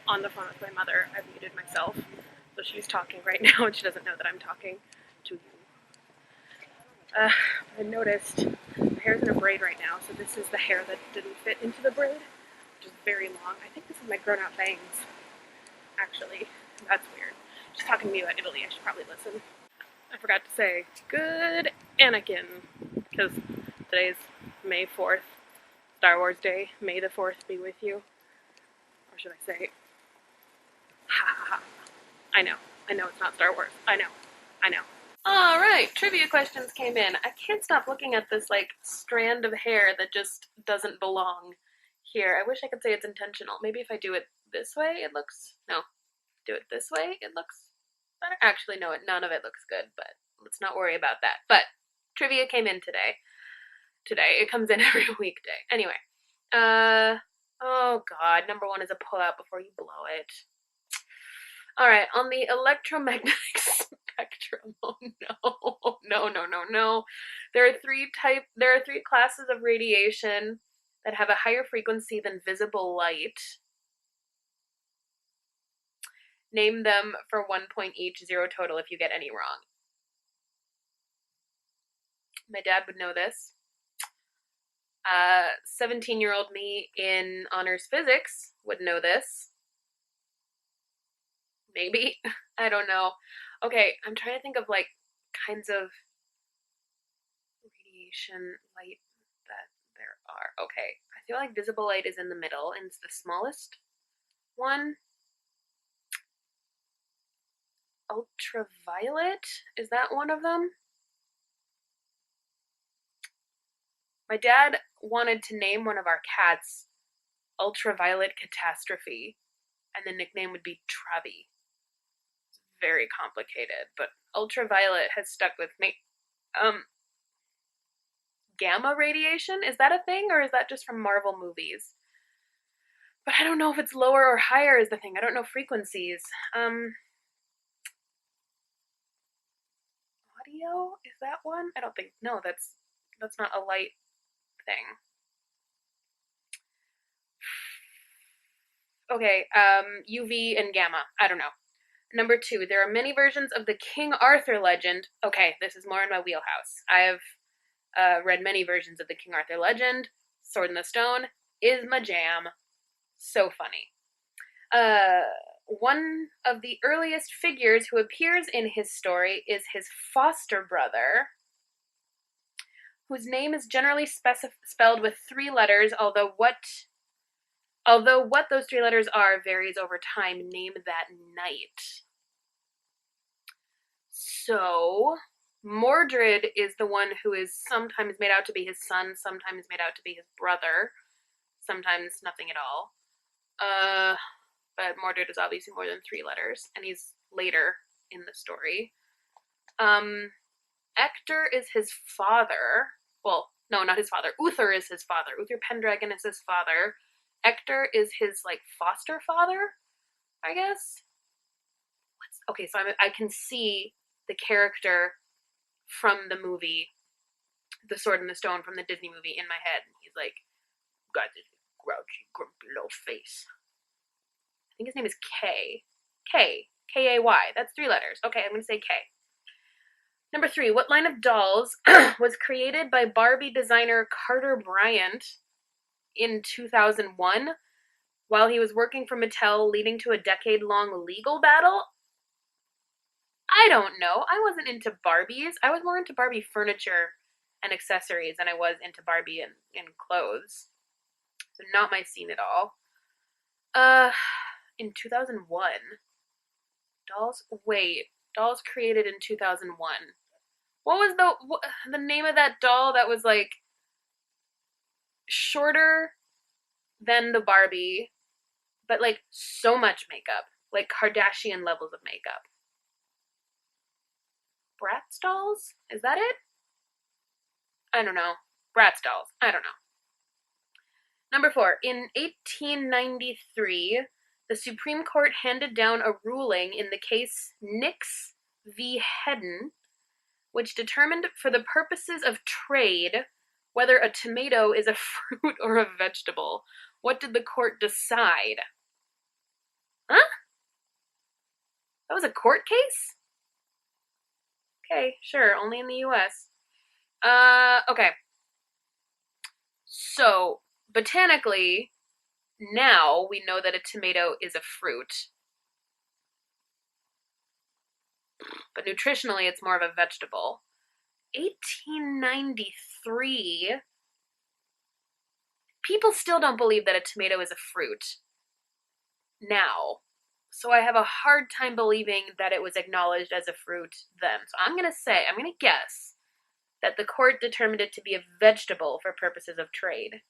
on the phone with my mother. I've muted myself, so she's talking right now, and she doesn't know that I'm talking to you. I noticed my hair's in a braid right now, so this is the hair that didn't fit into the braid, which is very long. I think this is my grown-out bangs, actually. That's weird. She's talking to me about Italy. I should probably listen. I forgot to say, good Anakin, because today's May 4th, Star Wars Day. May the 4th be with you. Or should I say, ha ha ha. I know it's not Star Wars. I know. Alright, trivia questions came in. I can't stop looking at this, like, strand of hair that just doesn't belong here. I wish I could say it's intentional. Maybe if I do it this way, it looks, no. Do it this way, it looks better. Actually, no, none of it looks good, but let's not worry about that. But trivia came in today. It comes in every weekday. Anyway, oh god, number one is a pull out before you blow it. Alright, on the electromagnetic spectrum, oh no. There are three classes of radiation that have a higher frequency than visible light. Name them for 1 point each, 0 total if you get any wrong. My dad would know this. 17-year-old me in honors physics would know this. Maybe. I don't know. Okay, I'm trying to think of, like, kinds of radiation light that there are. Okay, I feel like visible light is in the middle and it's the smallest one. Ultraviolet? Is that one of them? My dad wanted to name one of our cats Ultraviolet Catastrophe, and the nickname would be Travi. It's very complicated, but ultraviolet has stuck with me. Gamma radiation? Is that a thing, or is that just from Marvel movies? But I don't know if it's lower or higher is the thing. I don't know frequencies. Audio? Is that one? I don't think, no, that's not a light thing. Okay, UV and gamma. I don't know. Number 2, there are many versions of the King Arthur legend. Okay, this is more in my wheelhouse. I have read many versions of the King Arthur legend. Sword in the Stone is my jam. So funny. One of the earliest figures who appears in his story is his foster brother, whose name is generally spelled with 3 letters, although what those 3 letters are varies over time. Name that knight. So, Mordred is the one who is sometimes made out to be his son, sometimes made out to be his brother, sometimes nothing at all. But Mordred is obviously more than 3 letters, and he's later in the story. Ector is his father. Well, no, not his father. Uther is his father. Uther Pendragon is his father. Ector is his, like, foster father, I guess? Okay, so I can see the character from the movie, The Sword in the Stone, from the Disney movie, in my head. He's like, got this grouchy, grumpy little face. I think his name is K. K-A-Y. That's 3 letters. Okay, I'm going to say K. Number 3, what line of dolls was created by Barbie designer Carter Bryant in 2001 while he was working for Mattel, leading to a decade-long legal battle? I don't know. I wasn't into Barbies. I was more into Barbie furniture and accessories than I was into Barbie and clothes. So not my scene at all. In 2001. Dolls created in 2001. What was the name of that doll that was, like, shorter than the Barbie, but, like, so much makeup, like Kardashian levels of makeup? Bratz dolls? Is that it? I don't know. Bratz dolls. I don't know. Number 4, in 1893, the Supreme Court handed down a ruling in the case Nix v. Hedden, which determined for the purposes of trade whether a tomato is a fruit or a vegetable. What did the court decide? That was a court case? Okay, sure, only in the US. Okay. So, botanically, now we know that a tomato is a fruit, but nutritionally it's more of a vegetable. 1893, people still don't believe that a tomato is a fruit now. So I have a hard time believing that it was acknowledged as a fruit then. So I'm going to guess that the court determined it to be a vegetable for purposes of trade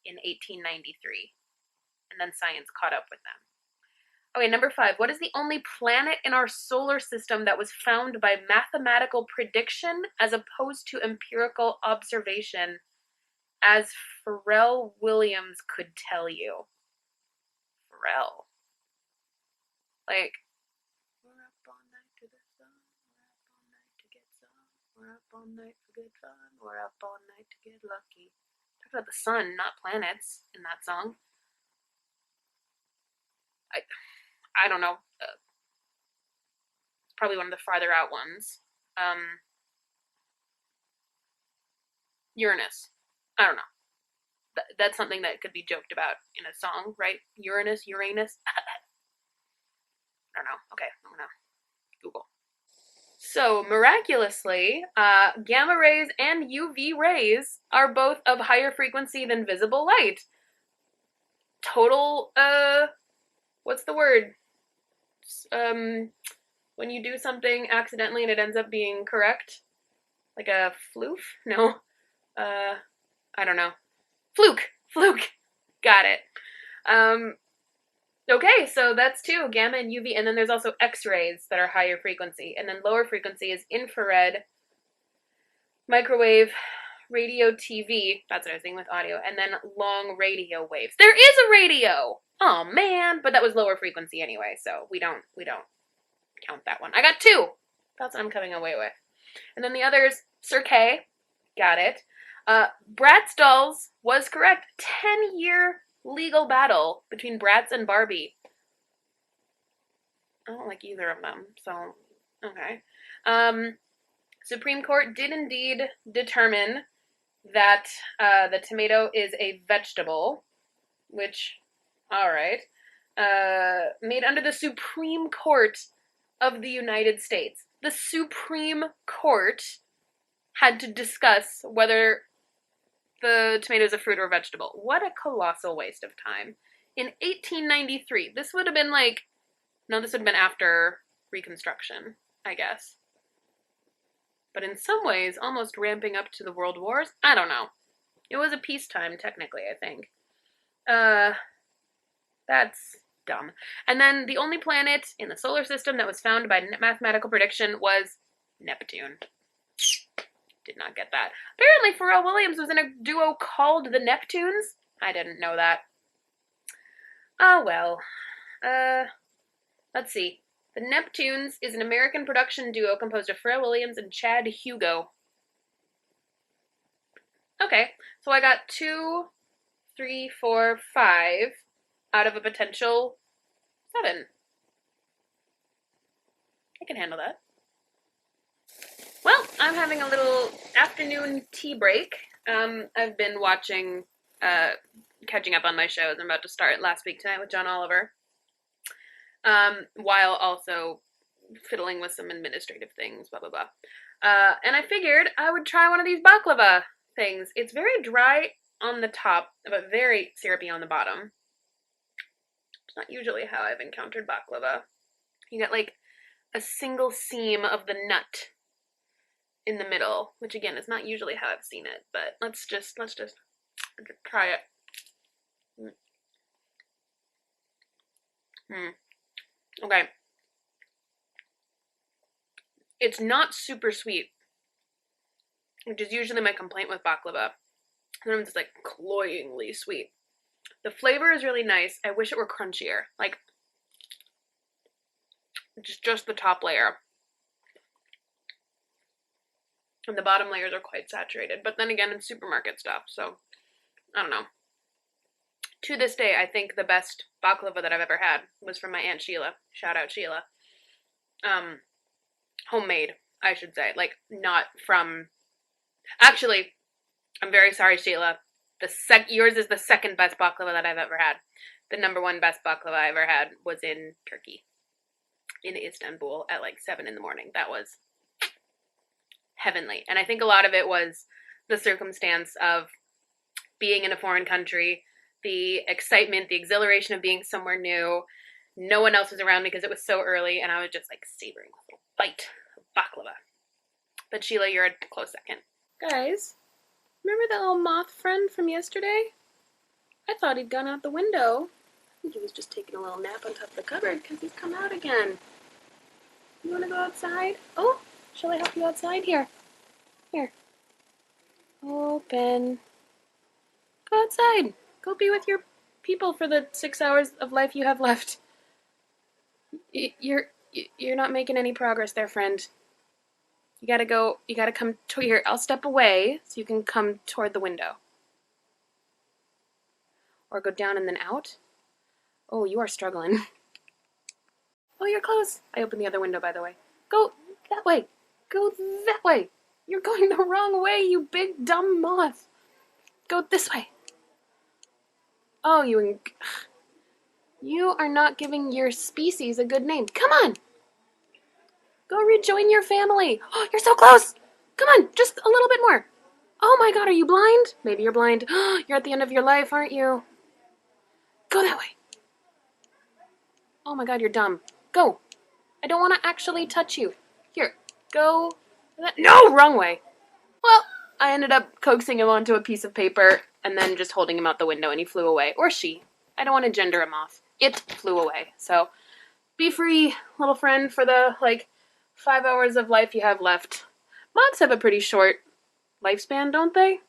in 1893. And then science caught up with them. Okay, number 5. What is the only planet in our solar system that was found by mathematical prediction as opposed to empirical observation, as Pharrell Williams could tell you? Pharrell. Like, we're up all night to the sun, we're up all night to get some, we're up all night for good fun, we're up all night to get lucky. Talk about the sun, not planets, in that song. I don't know. It's probably one of the farther out ones. Uranus. I don't know. That's something that could be joked about in a song, right? Uranus. I don't know. Okay, I'm gonna Google. So, miraculously, gamma rays and UV rays are both of higher frequency than visible light. Total, what's the word? When you do something accidentally and it ends up being correct? Like a floof? No. I don't know. Fluke. Got it. Okay, so that's 2, gamma and UV, and then there's also X-rays that are higher frequency, and then lower frequency is infrared, microwave, radio, TV, that's what I was saying with audio, and then long radio waves. There is a radio! Oh man, but that was lower frequency anyway, so we don't count that one. I got 2! That's what I'm coming away with. And then the others, Sir K, got it. Bratz dolls was correct. 10-year legal battle between Bratz and Barbie. I don't like either of them, so okay. Supreme Court did indeed determine that the tomato is a vegetable, which, alright, made under the Supreme Court of the United States. The Supreme Court had to discuss whether the tomato is a fruit or a vegetable. What a colossal waste of time. In 1893, this would have been this would have been after Reconstruction, I guess. But in some ways, almost ramping up to the World Wars. I don't know. It was a peacetime, technically, I think. That's dumb. And then the only planet in the solar system that was found by mathematical prediction was Neptune. Did not get that. Apparently Pharrell Williams was in a duo called the Neptunes. I didn't know that. Oh well. Let's see. The Neptunes is an American production duo composed of Pharrell Williams and Chad Hugo. Okay, so I got 2, 3, 4, 5 out of a potential 7. I can handle that. Well, I'm having a little afternoon tea break. I've been watching, catching up on my shows. I'm about to start Last Week Tonight with John Oliver, while also fiddling with some administrative things, blah, blah, blah. And I figured I would try one of these baklava things. It's very dry on the top, but very syrupy on the bottom. It's not usually how I've encountered baklava. You get a single seam of the nut in the middle, which again is not usually how I've seen it, but let's just try it. Okay. It's not super sweet, which is usually my complaint with baklava. Sometimes it's cloyingly sweet. The flavor is really nice. I wish it were crunchier. Just the top layer. And the bottom layers are quite saturated. But then again, it's supermarket stuff, so I don't know. To this day, I think the best baklava that I've ever had was from my Aunt Sheila. Shout out Sheila. Homemade, I should say. Like, not from... Actually, I'm very sorry, Sheila. Yours is the second best baklava that I've ever had. The number one best baklava I ever had was in Turkey, in Istanbul, at like 7 in the morning. That was heavenly. And I think a lot of it was the circumstance of being in a foreign country, the excitement, the exhilaration of being somewhere new. No one else was around because it was so early, and I was just like savoring a little bite of baklava. But Sheila, you're a close second. Guys, remember that little moth friend from yesterday? I thought he'd gone out the window. I think he was just taking a little nap on top of the cupboard because he's come out again. You want to go outside? Oh, shall I help you outside? Here. Here. Open. Go outside. Go be with your people for the 6 hours of life you have left. You're not making any progress there, friend. You gotta go. You gotta come to here. I'll step away so you can come toward the window. Or go down and then out. Oh, you are struggling. Oh, you're close. I opened the other window, by the way. Go that way. Go that way. You're going the wrong way, you big dumb moth. Go this way. Oh, you are not giving your species a good name. Come on. Go rejoin your family. Oh, you're so close. Come on, just a little bit more. Oh my God, are you blind? Maybe you're blind. You're at the end of your life, aren't you? Go that way. Oh my God, you're dumb. Go. I don't want to actually touch you. Here, go. No, wrong way. Well, I ended up coaxing him onto a piece of paper and then just holding him out the window, and he flew away. Or she. I don't want to gender him off. It flew away. So, be free, little friend, for the, 5 hours of life you have left. Moths have a pretty short lifespan, don't they?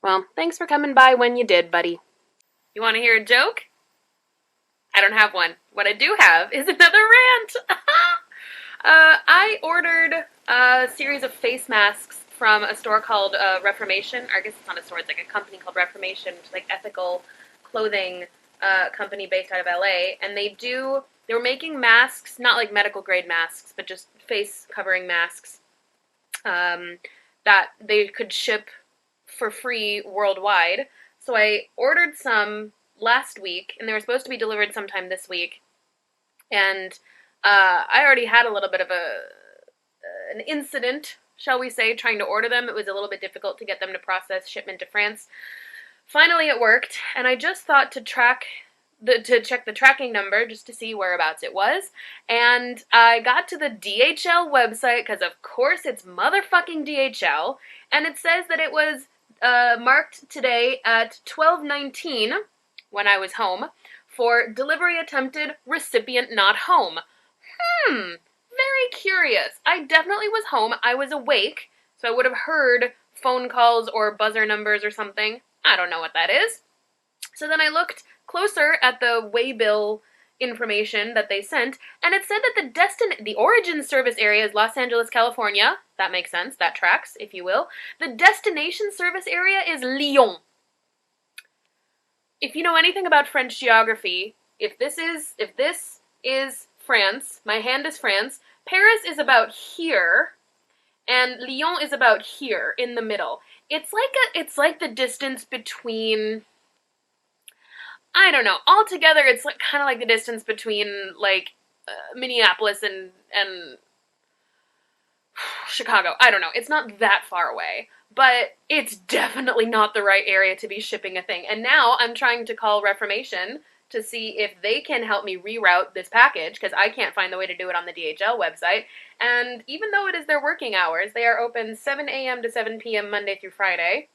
Well, thanks for coming by when you did, buddy. You want to hear a joke? I don't have one. What I do have is another rant. I ordered a series of face masks from a store called Reformation. Or I guess it's not a store, it's like a company called Reformation, which is like ethical clothing company based out of LA. And they were making masks, not like medical grade masks, but just face covering masks that they could ship for free worldwide. So I ordered some last week, and they were supposed to be delivered sometime this week. And I already had a little bit of an incident, shall we say, trying to order them. It was a little bit difficult to get them to process shipment to France. Finally, it worked, and I just thought to check the tracking number just to see whereabouts it was, and I got to the DHL website, because of course it's motherfucking DHL, and it says that it was marked today at 12:19 when I was home for delivery attempted, recipient not home. Very curious. I definitely was home. I was awake, so I would have heard phone calls or buzzer numbers or something. I don't know what that is. So then I looked closer at the waybill information that they sent, and it said that the origin service area is Los Angeles, California. That makes sense. That tracks, if you will. The destination service area is Lyon. If you know anything about French geography, if this is France, my hand is France, Paris is about here, and Lyon is about here in the middle. It's like the distance between, I don't know. Altogether, it's kind of like the distance between Minneapolis and Chicago. I don't know. It's not that far away, but it's definitely not the right area to be shipping a thing. And now I'm trying to call Reformation to see if they can help me reroute this package, because I can't find the way to do it on the DHL website. And even though it is their working hours, they are open 7 a.m. to 7 p.m. Monday through Friday.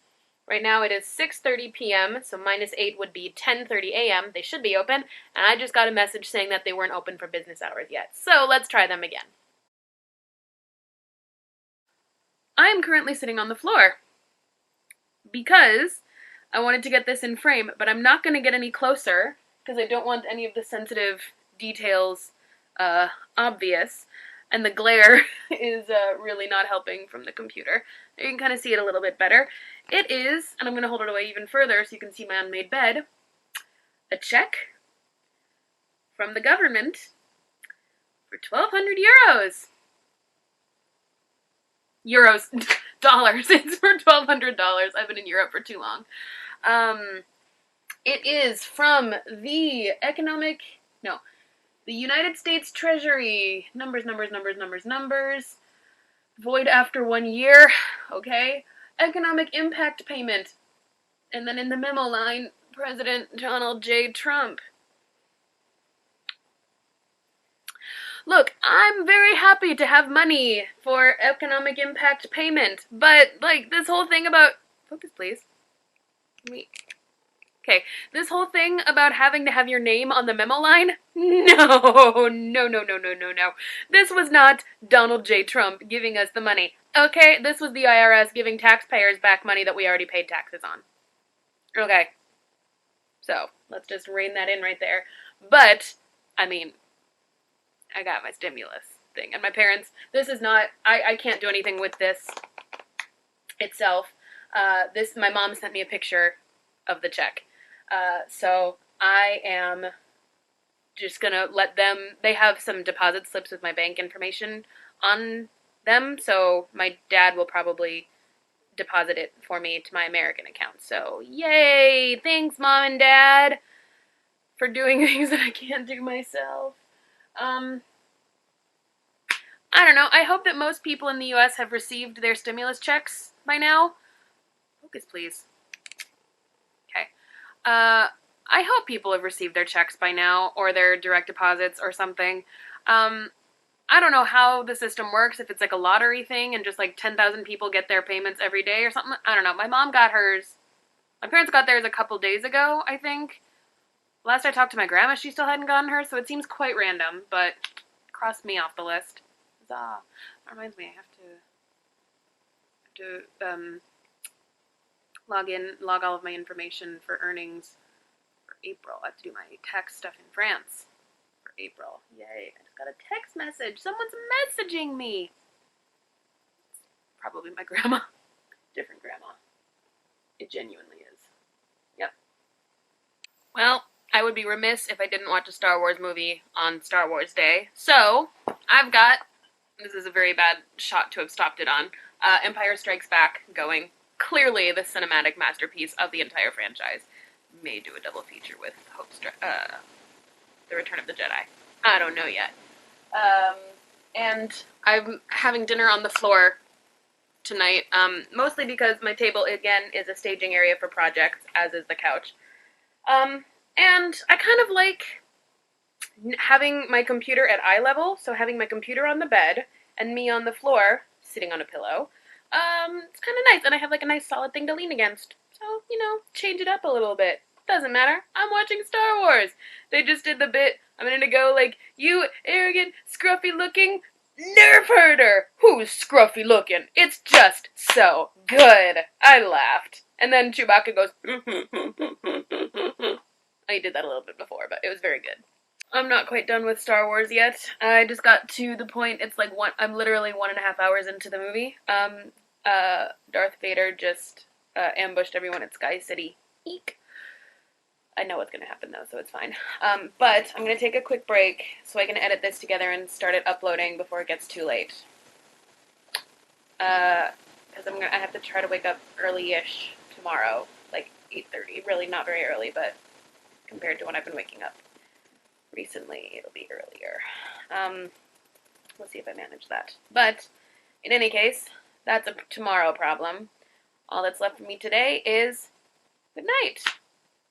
Right now it is 6:30 p.m., so -8 would be 10:30 a.m. They should be open, and I just got a message saying that they weren't open for business hours yet. So let's try them again. I'm currently sitting on the floor because I wanted to get this in frame, but I'm not going to get any closer because I don't want any of the sensitive details obvious, and the glare is really not helping from the computer. You can kind of see it a little bit better. It is, and I'm going to hold it away even further so you can see my unmade bed, a check from the government For 1,200 euros. Euros. Dollars. It's for $1,200. I've been in Europe for too long. It is from the the United States Treasury. Numbers. Void after 1 year. Okay. Economic impact payment. And then in the memo line, President Donald J. Trump. Look, I'm very happy to have money for economic impact payment, but, like, this whole thing about... Focus, please. Okay, this whole thing about having to have your name on the memo line? No. This was not Donald J. Trump giving us the money. Okay, this was the IRS giving taxpayers back money that we already paid taxes on. Okay. So, let's just rein that in right there. But, I mean, I got my stimulus thing. And my parents, this is not, I can't do anything with this itself. My mom sent me a picture of the check. So I am just gonna let them, they have some deposit slips with my bank information on them, so my dad will probably deposit it for me to my American account. So yay! Thanks, Mom and Dad, for doing things that I can't do myself. I don't know. I hope that most people in the U.S. have received their stimulus checks by now. Focus, please. Okay. I hope people have received their checks by now, or their direct deposits or something. I don't know how the system works, if it's like a lottery thing and just like 10,000 people get their payments every day or something. I don't know. My mom got hers. My parents got theirs a couple days ago, I think. Last I talked to my grandma, she still hadn't gotten hers, so it seems quite random, but cross me off the list. That reminds me, I have to log all of my information for earnings for April. I have to do my tax stuff in France for April. Yay, I just got a text message. Someone's messaging me. Probably my grandma. Different grandma. It genuinely is. Yep. Well, I would be remiss if I didn't watch a Star Wars movie on Star Wars Day. So, I've got, this is a very bad shot to have stopped it on, Empire Strikes Back going. Clearly the cinematic masterpiece of the entire franchise. May do a double feature with The Return of the Jedi. I don't know yet. And I'm having dinner on the floor tonight, mostly because my table, again, is a staging area for projects, as is the couch. And I kind of like having my computer at eye level, so having my computer on the bed and me on the floor, sitting on a pillow. It's kind of nice, and I have like a nice solid thing to lean against. So, you know, change it up a little bit. Doesn't matter. I'm watching Star Wars. They just did the bit, I'm gonna go like, you arrogant, scruffy looking nerf herder. Who's scruffy looking? It's just so good. I laughed. And then Chewbacca goes, I did that a little bit before, but it was very good. I'm not quite done with Star Wars yet. I just got to the point, it's like I'm literally 1.5 hours into the movie. Darth Vader just ambushed everyone at Sky City. Eek. I know what's going to happen though, so it's fine. But I'm going to take a quick break so I can edit this together and start it uploading before it gets too late. Because I have to try to wake up early-ish tomorrow, like 8:30. Really not very early, but compared to when I've been waking up recently, it'll be earlier. We'll see if I manage that. But in any case, that's a tomorrow problem. All that's left for me today is good night.